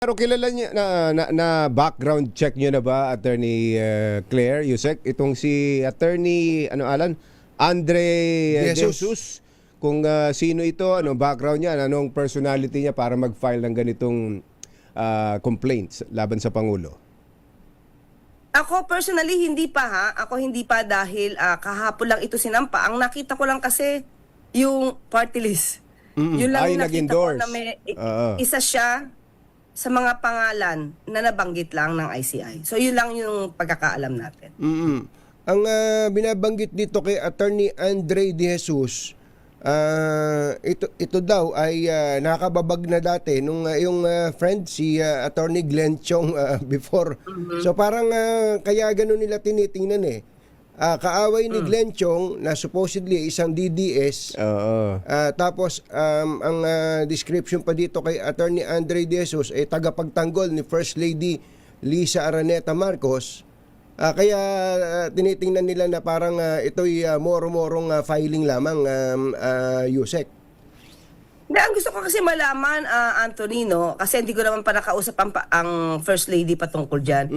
Pero kilala niya na background check niyo na ba, Attorney Claire Yusek, itong si Attorney Andre De Jesus. Jesus, kung sino ito, anong background niya, anong personality niya para mag-file ng ganitong complaints laban sa Pangulo? Ako personally hindi pa ha. Ako hindi pa dahil kahapon lang ito sinampa. Ang nakita ko lang kasi yung party list. Yun lang Ay, yung nakita ko nag-endorse. na may Oo. isa siya sa mga pangalan na nabanggit lang ng ICI. So yun lang yung pagkakaalam natin. Ang binabanggit dito kay Attorney Andre De Jesus, ito daw ay nakababag na dati nung yung friend si Attorney Glenn Chong before. So parang kaya ganun nila tinitingnan eh. Kaaway ni Glenn Chong na supposedly isang DDS. Oo. Tapos ang description pa dito kay Attorney Andre De Jesus ay tagapagtanggol ni First Lady Lisa Araneta Marcos. Kaya tinitingnan nila na parang ito'y moro-morong filing lamang, Yusek. Ang gusto ko kasi malaman, Antonino, kasi hindi ko naman pa nakausap ang First Lady patungkol dyan.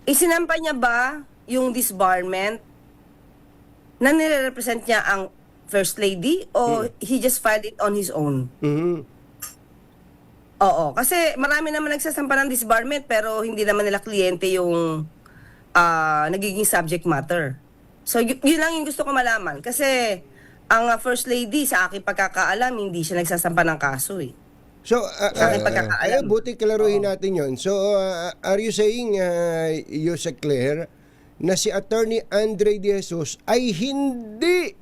Isinampa niya ba yung disbarment na nire-represent niya ang First Lady o he just filed it on his own? Oo, kasi marami naman nagsasampa ng disbarment pero hindi naman nila kliyente yung nagiging subject matter. So yun lang yung gusto ko malaman kasi ang First Lady sa aking pagkakaalam hindi siya nagsasampa ng kaso eh. So, Sa aking pagkakaalam. buti klaruhin natin yon. So, are you saying, Yusek Claire, na si Attorney Andre De Jesus ay hindi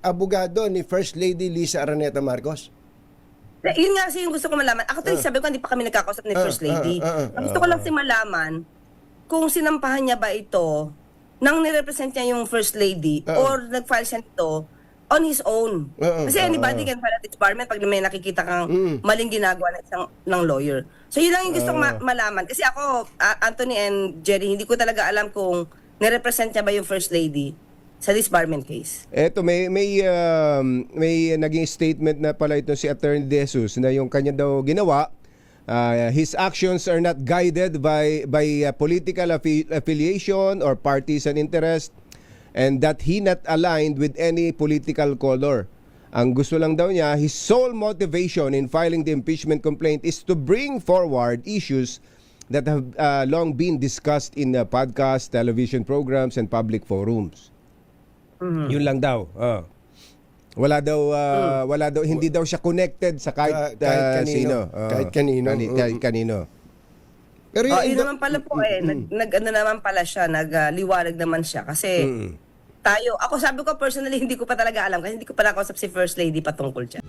abogado ni First Lady Lisa Araneta Marcos? Yun nga kasi yung gusto ko malaman. Ako sabi ko hindi pa kami nagkakausap ni First Lady. Ang gusto ko lang si malaman kung sinampahan niya ba ito nang nirepresent niya yung First Lady or nag-file siya nito on his own. Kasi anybody can file a disbarment pag may nakikita kang maling ginagawa ng lawyer. So yun lang yung gusto ko malaman. Kasi ako, Anthony and Jerry, hindi ko talaga alam kung nirepresent niya ba yung First Lady sa disbarment case. Eto, may naging statement na pala ito si Attorney De Jesus na yung kanya daw ginawa, his actions are not guided by political affiliation or partisan interest, and that he not aligned with any political color. Ang gusto lang daw niya, his sole motivation in filing the impeachment complaint is to bring forward issues that have long been discussed in podcasts, television programs, and public forums. Yun lang daw. Wala daw, hindi daw siya connected sa kahit kanino. sino. Kahit kanino. Kahit kanino. Pero Yun naman pala po nag-ano naman pala siya, nagliwanag naman siya kasi ako sabi ko personally hindi ko pa talaga alam kasi hindi ko pa nakausap si First Lady patungkol dyan.